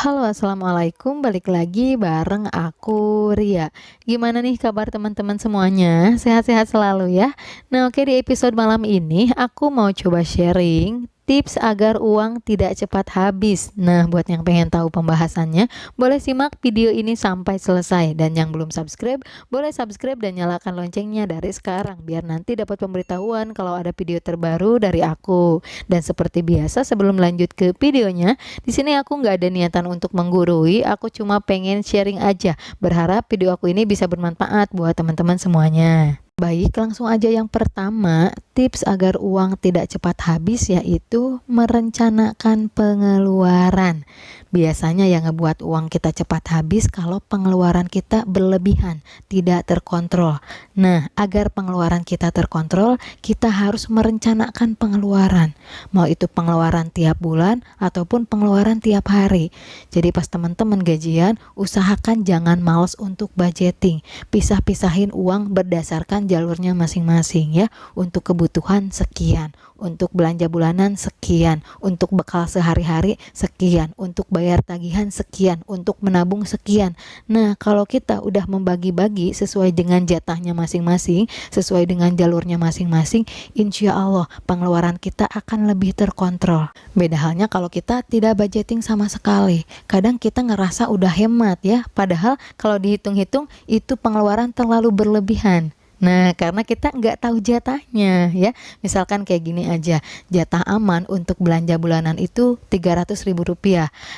Halo, assalamualaikum. Balik lagi bareng aku, Ria. Gimana nih kabar teman-teman semuanya? Sehat-sehat selalu ya. Nah, oke, di episode malam ini aku mau coba sharing tips agar uang tidak cepat habis. Nah, buat yang pengen tahu pembahasannya, boleh simak video ini sampai selesai. Dan yang belum subscribe, boleh subscribe dan nyalakan loncengnya dari sekarang biar nanti dapat pemberitahuan kalau ada video terbaru dari aku. Dan seperti biasa, sebelum lanjut ke videonya, di sini aku nggak ada niatan untuk menggurui, aku cuma pengen sharing aja. Berharap video aku ini bisa bermanfaat buat teman-teman semuanya. Baik, langsung aja yang pertama, tips agar uang tidak cepat habis yaitu merencanakan pengeluaran. Biasanya yang ngebuat uang kita cepat habis kalau pengeluaran kita berlebihan, tidak terkontrol. Nah, agar pengeluaran kita terkontrol, kita harus merencanakan pengeluaran. Mau itu pengeluaran tiap bulan ataupun pengeluaran tiap hari. Jadi pas teman-teman gajian, usahakan jangan males untuk budgeting. Pisah-pisahin uang berdasarkan jalurnya masing-masing ya. Untuk kebutuhan sekian, untuk belanja bulanan sekian, untuk bekal sehari-hari sekian, untuk bayar tagihan sekian, untuk menabung sekian. Nah, kalau kita udah membagi-bagi sesuai dengan jatahnya masing-masing, sesuai dengan jalurnya masing-masing, insya Allah pengeluaran kita akan lebih terkontrol. Beda halnya kalau kita tidak budgeting sama sekali. Kadang kita ngerasa udah hemat ya, padahal kalau dihitung-hitung itu pengeluaran terlalu berlebihan. Nah, karena kita nggak tahu jatahnya ya. Misalkan kayak gini aja, jatah aman untuk belanja bulanan itu Rp300.000.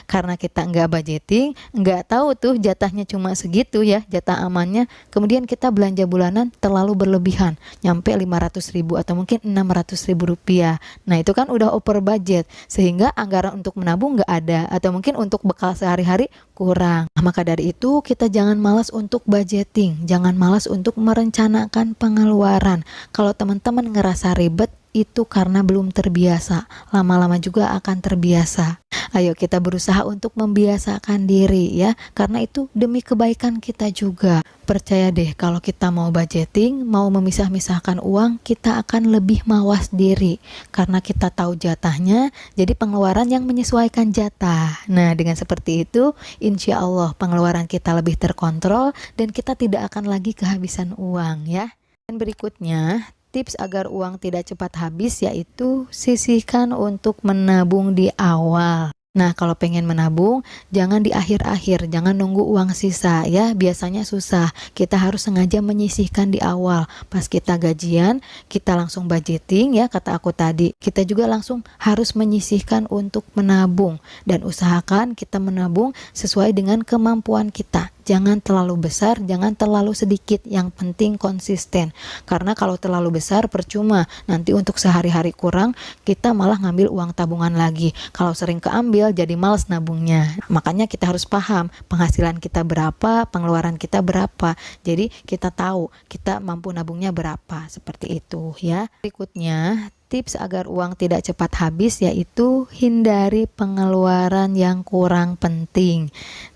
Karena kita nggak budgeting, nggak tahu tuh jatahnya cuma segitu ya, jatah amannya. Kemudian kita belanja bulanan terlalu berlebihan, nyampe Rp500.000 atau mungkin Rp600.000. Nah, itu kan udah over budget, sehingga anggaran untuk menabung nggak ada, atau mungkin untuk bekal sehari-hari kurang. Nah, maka dari itu kita jangan malas untuk budgeting, jangan malas untuk merencanakan pengeluaran. Kalau teman-teman ngerasa ribet, itu karena belum terbiasa. Lama-lama juga akan terbiasa. Ayo kita berusaha untuk membiasakan diri ya, karena itu demi kebaikan kita juga. Percaya deh, kalau kita mau budgeting, mau memisah-misahkan uang, kita akan lebih mawas diri. Karena kita tahu jatahnya, jadi pengeluaran yang menyesuaikan jatah. Nah, dengan seperti itu, insya Allah pengeluaran kita lebih terkontrol dan kita tidak akan lagi kehabisan uang ya. Dan berikutnya, tips agar uang tidak cepat habis yaitu sisihkan untuk menabung di awal. Nah, kalau pengen menabung, jangan di akhir-akhir, jangan nunggu uang sisa ya, biasanya susah. Kita harus sengaja menyisihkan di awal. Pas kita gajian, kita langsung budgeting ya, kata aku tadi. Kita juga langsung harus menyisihkan untuk menabung. Dan usahakan kita menabung sesuai dengan kemampuan kita. Jangan terlalu besar, jangan terlalu sedikit, yang penting konsisten. Karena kalau terlalu besar percuma, nanti untuk sehari-hari kurang, kita malah ngambil uang tabungan lagi. Kalau sering keambil, jadi males nabungnya. Makanya kita harus paham penghasilan kita berapa, pengeluaran kita berapa. Jadi kita tahu kita mampu nabungnya berapa, seperti itu ya. Berikutnya, tips agar uang tidak cepat habis yaitu hindari pengeluaran yang kurang penting.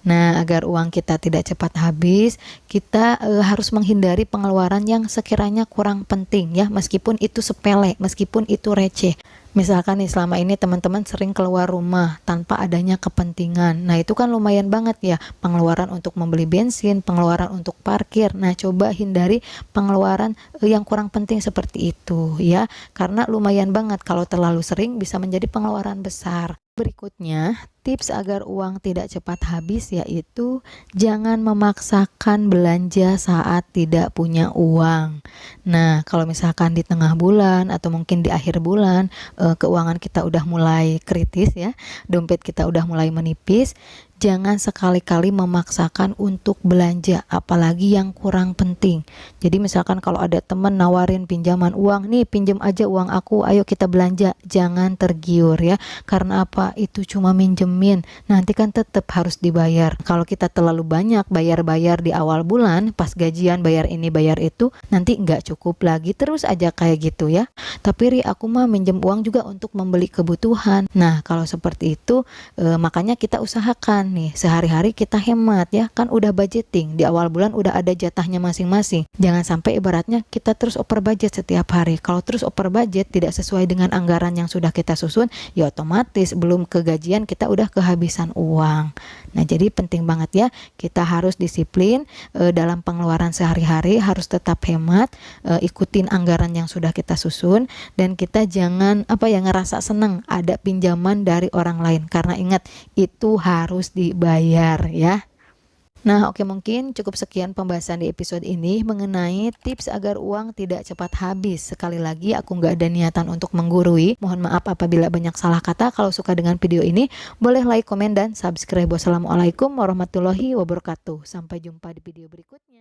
Nah, agar uang kita tidak cepat habis, kita harus menghindari pengeluaran yang sekiranya kurang penting ya, meskipun itu sepele, meskipun itu receh. Misalkan nih, selama ini teman-teman sering keluar rumah tanpa adanya kepentingan. Nah, itu kan lumayan banget ya, pengeluaran untuk membeli bensin, pengeluaran untuk parkir. Nah, coba hindari pengeluaran yang kurang penting seperti itu ya, karena lumayan banget kalau terlalu sering bisa menjadi pengeluaran besar. Berikutnya, tips agar uang tidak cepat habis yaitu jangan memaksakan belanja saat tidak punya uang. Nah, kalau misalkan di tengah bulan atau mungkin di akhir bulan, keuangan kita udah mulai kritis ya, dompet kita udah mulai menipis, jangan sekali-kali memaksakan untuk belanja, apalagi yang kurang penting. Jadi misalkan kalau ada teman nawarin pinjaman uang, nih pinjam aja uang aku, ayo kita belanja, jangan tergiur ya. Karena apa? Itu cuma minjemin, nanti kan tetap harus dibayar. Kalau kita terlalu banyak bayar-bayar di awal bulan, pas gajian bayar ini bayar itu, nanti nggak cukup lagi, terus aja kayak gitu ya. Tapi Ri, aku mah minjem uang juga untuk membeli kebutuhan. Nah, kalau seperti itu, makanya kita usahakan nih sehari-hari kita hemat ya, kan udah budgeting di awal bulan, udah ada jatahnya masing-masing. Jangan sampai ibaratnya kita terus over budget setiap hari. Kalau terus over budget tidak sesuai dengan anggaran yang sudah kita susun, ya otomatis belum ke gajian kita udah mudah kehabisan uang. Nah, jadi penting banget ya, kita harus disiplin dalam pengeluaran sehari-hari, harus tetap hemat, ikutin anggaran yang sudah kita susun, dan kita jangan ngerasa seneng ada pinjaman dari orang lain, karena ingat itu harus dibayar ya. Nah, oke, mungkin cukup sekian pembahasan di episode ini mengenai tips agar uang tidak cepat habis. Sekali lagi, aku nggak ada niatan untuk menggurui. Mohon maaf apabila banyak salah kata. Kalau suka dengan video ini, boleh like, komen, dan subscribe. Wassalamualaikum warahmatullahi wabarakatuh. Sampai jumpa di video berikutnya.